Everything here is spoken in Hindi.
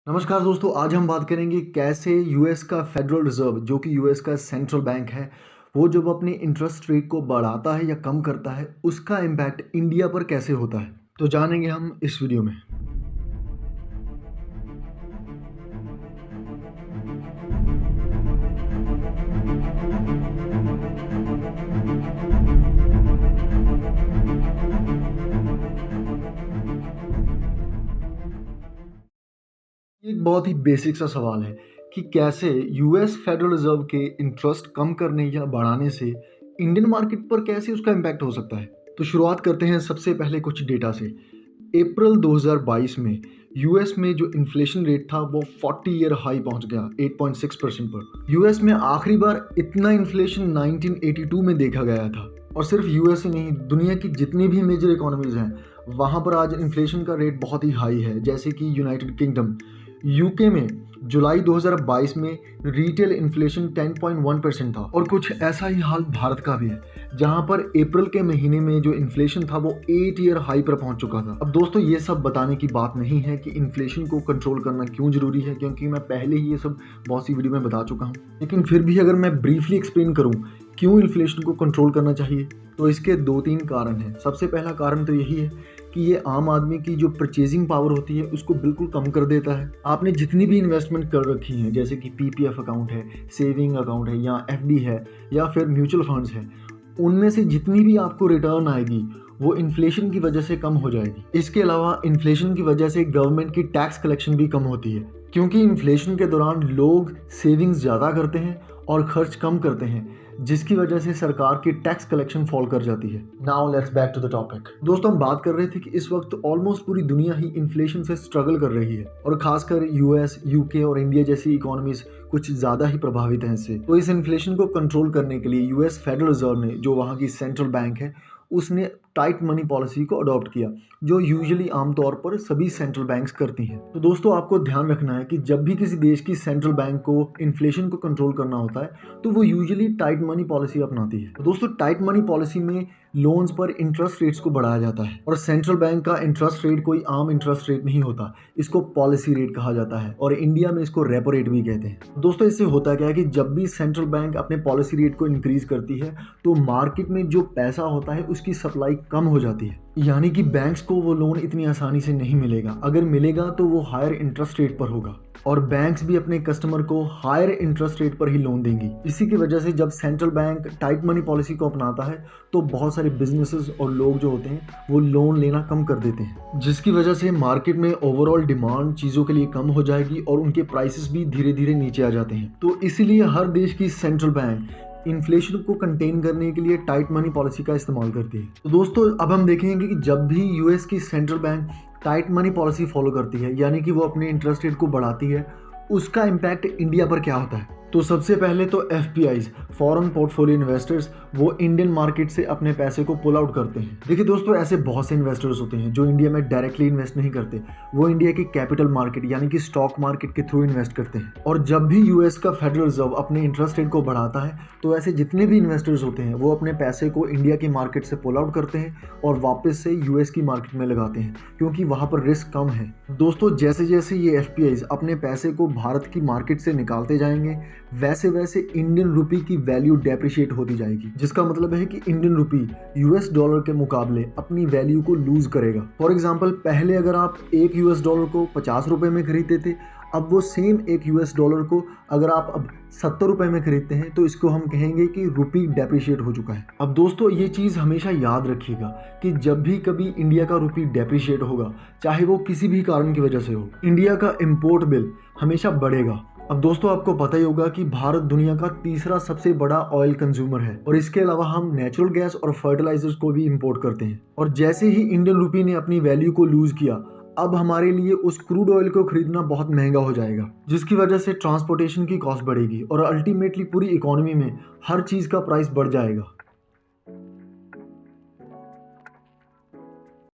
नमस्कार दोस्तों, आज हम बात करेंगे कैसे यूएस का फेडरल रिजर्व जो कि यूएस का सेंट्रल बैंक है, वो जब अपने इंटरेस्ट रेट को बढ़ाता है या कम करता है, उसका इम्पैक्ट इंडिया पर कैसे होता है। तो जानेंगे हम इस वीडियो में। एक बहुत ही बेसिक सा सवाल है कि कैसे यूएस फेडरल रिजर्व के इंटरेस्ट कम करने या बढ़ाने से इंडियन मार्केट पर कैसे उसका इम्पैक्ट हो सकता है। तो शुरुआत करते हैं सबसे पहले कुछ डेटा से। अप्रैल 2022 में यूएस में जो इन्फ्लेशन रेट था वो 40 ईयर हाई पहुंच गया 8.6% पर। यूएस में आखिरी बार इतना इन्फ्लेशन 1982 में देखा गया था। और सिर्फ यूएस ही नहीं, दुनिया की जितनी भी मेजर इकोनॉमीज हैं वहाँ पर आज इन्फ्लेशन का रेट बहुत ही हाई है, जैसे कि यूनाइटेड किंगडम। यूके में जुलाई 2022 में रिटेल इन्फ्लेशन 10.1% था। और कुछ ऐसा ही हाल भारत का भी है, जहां पर अप्रैल के महीने में जो इन्फ्लेशन था वो 8 ईयर हाई पर पहुंच चुका था। अब दोस्तों, ये सब बताने की बात नहीं है कि इन्फ्लेशन को कंट्रोल करना क्यों जरूरी है, क्योंकि मैं पहले ही ये सब बहुत सी वीडियो में बता चुका हूं। लेकिन फिर भी अगर मैं ब्रीफली एक्सप्लेन करूं क्यों इन्फ्लेशन को कंट्रोल करना चाहिए, तो इसके 2-3 कारण हैं। सबसे पहला कारण तो यही है कि ये आम आदमी की जो परचेजिंग पावर होती है उसको बिल्कुल कम कर देता है। आपने जितनी भी इन्वेस्टमेंट कर रखी हैं, जैसे कि पीपीएफ अकाउंट है, सेविंग अकाउंट है या एफडी है या फिर म्यूचुअल फंड्स है, उनमें से जितनी भी आपको रिटर्न आएगी वो इन्फ्लेशन की वजह से कम हो जाएगी। इसके अलावा इन्फ्लेशन की वजह से गवर्नमेंट की टैक्स कलेक्शन भी कम होती है, क्योंकि इन्फ्लेशन के दौरान लोग सेविंग्स ज़्यादा करते हैं और खर्च कम करते हैं, जिसकी वजह से सरकार की टैक्स कलेक्शन फॉल कर जाती है। Now let's back to the topic. दोस्तों, हम बात कर रहे थे कि इस वक्त ऑलमोस्ट पूरी दुनिया ही इन्फ्लेशन से स्ट्रगल कर रही है और खासकर यूएस, यूके और इंडिया जैसी इकोनॉमीज कुछ ज़्यादा ही प्रभावित हैं इससे। तो इस इन्फ्लेशन को कंट्रोल करने के लिए यूएस फेडरल रिजर्व ने, जो वहाँ की सेंट्रल बैंक है, उसने टाइट मनी पॉलिसी को अडॉप्ट किया, जो यूजुअली आमतौर पर सभी सेंट्रल बैंक्स करती हैं। तो दोस्तों, आपको ध्यान रखना है कि जब भी किसी देश की सेंट्रल बैंक को इन्फ्लेशन को कंट्रोल करना होता है तो वो यूजुअली टाइट मनी पॉलिसी अपनाती है। तो दोस्तों, टाइट मनी पॉलिसी में लोन्स पर इंटरेस्ट रेट्स को बढ़ाया जाता है और सेंट्रल बैंक का इंटरेस्ट रेट कोई आम इंटरेस्ट रेट नहीं होता, इसको पॉलिसी रेट कहा जाता है और इंडिया में इसको रेपो रेट भी कहते हैं। दोस्तों, इससे होता क्या है कि जब भी सेंट्रल बैंक अपने पॉलिसी रेट को इंक्रीज करती है तो मार्केट में जो पैसा होता है उसकी सप्लाई कम हो जाती है, यानी कि बैंक्स को वो लोन इतनी आसानी से नहीं मिलेगा। अगर मिलेगा तो वो हायर इंटरेस्ट रेट पर होगा और बैंक्स भी अपने कस्टमर को हायर इंटरेस्ट रेट पर ही लोन देंगी। इसी की वजह से जब central bank tight money policy को अपनाता है तो बहुत सारे बिजनेसेस और लोग जो होते हैं वो लोन लेना कम कर देते हैं, जिसकी वजह से मार्केट में ओवरऑल डिमांड चीज़ों के लिए कम हो जाएगी और उनके प्राइसेस भी धीरे धीरे नीचे आ जाते हैं। तो इसीलिए हर देश की सेंट्रल बैंक इन्फ्लेशन को कंटेन करने के लिए टाइट मनी पॉलिसी का इस्तेमाल करती है। तो दोस्तों, अब हम देखेंगे कि जब भी यूएस की central bank tight money policy follow करती है, यानी कि वो अपने इंटरेस्ट रेट को बढ़ाती है, उसका इम्पैक्ट इंडिया पर क्या होता है। तो सबसे पहले तो एफपीआईज, फॉरेन पोर्टफोलियो इन्वेस्टर्स, वो इंडियन मार्केट से अपने पैसे को पुल आउट करते हैं। देखिए दोस्तों, ऐसे बहुत से इन्वेस्टर्स होते हैं जो इंडिया में डायरेक्टली इन्वेस्ट नहीं करते, वो इंडिया की कैपिटल मार्केट यानी कि स्टॉक मार्केट के थ्रू इन्वेस्ट करते हैं। और जब भी यूएस का फेडरल रिजर्व अपने इंटरेस्ट रेट को बढ़ाता है तो ऐसे जितने भी इन्वेस्टर्स होते हैं वो अपने पैसे को इंडिया की मार्केट से पुल आउट करते हैं और वापस से यूएस की मार्केट में लगाते हैं, क्योंकि वहाँ पर रिस्क कम है। दोस्तों, जैसे जैसे ये एफपीआईज अपने पैसे को भारत की मार्केट से निकालते जाएंगे, वैसे वैसे इंडियन रुपी की वैल्यू डेप्रिशिएट होती जाएगी, जिसका मतलब है कि इंडियन रुपी यूएस डॉलर के मुकाबले अपनी वैल्यू को लूज करेगा। फॉर एग्जांपल, पहले अगर आप एक यूएस डॉलर को 50 रुपए में खरीदते थे, अब वो सेम एक यूएस डॉलर को अगर आप अब 70 रुपए में खरीदते हैं तो इसको हम कहेंगे कि रुपी डेप्रिशिएट हो चुका है। अब दोस्तों, ये चीज़ हमेशा याद रखिएगा कि जब भी कभी इंडिया का रुपी डेप्रिशिएट होगा, चाहे वो किसी भी कारण की वजह से हो, इंडिया का इम्पोर्ट बिल हमेशा बढ़ेगा। अब दोस्तों, आपको पता ही होगा कि भारत दुनिया का तीसरा सबसे बड़ा ऑयल कंज्यूमर है और इसके अलावा हम नेचुरल गैस और फर्टिलाइजर्स को भी इंपोर्ट करते हैं। और जैसे ही इंडियन रुपी ने अपनी वैल्यू को लूज किया, अब हमारे लिए उस क्रूड ऑयल को खरीदना बहुत महंगा हो जाएगा, जिसकी वजह से ट्रांसपोर्टेशन की कॉस्ट बढ़ेगी और अल्टीमेटली पूरी इकोनॉमी में हर चीज़ का प्राइस बढ़ जाएगा।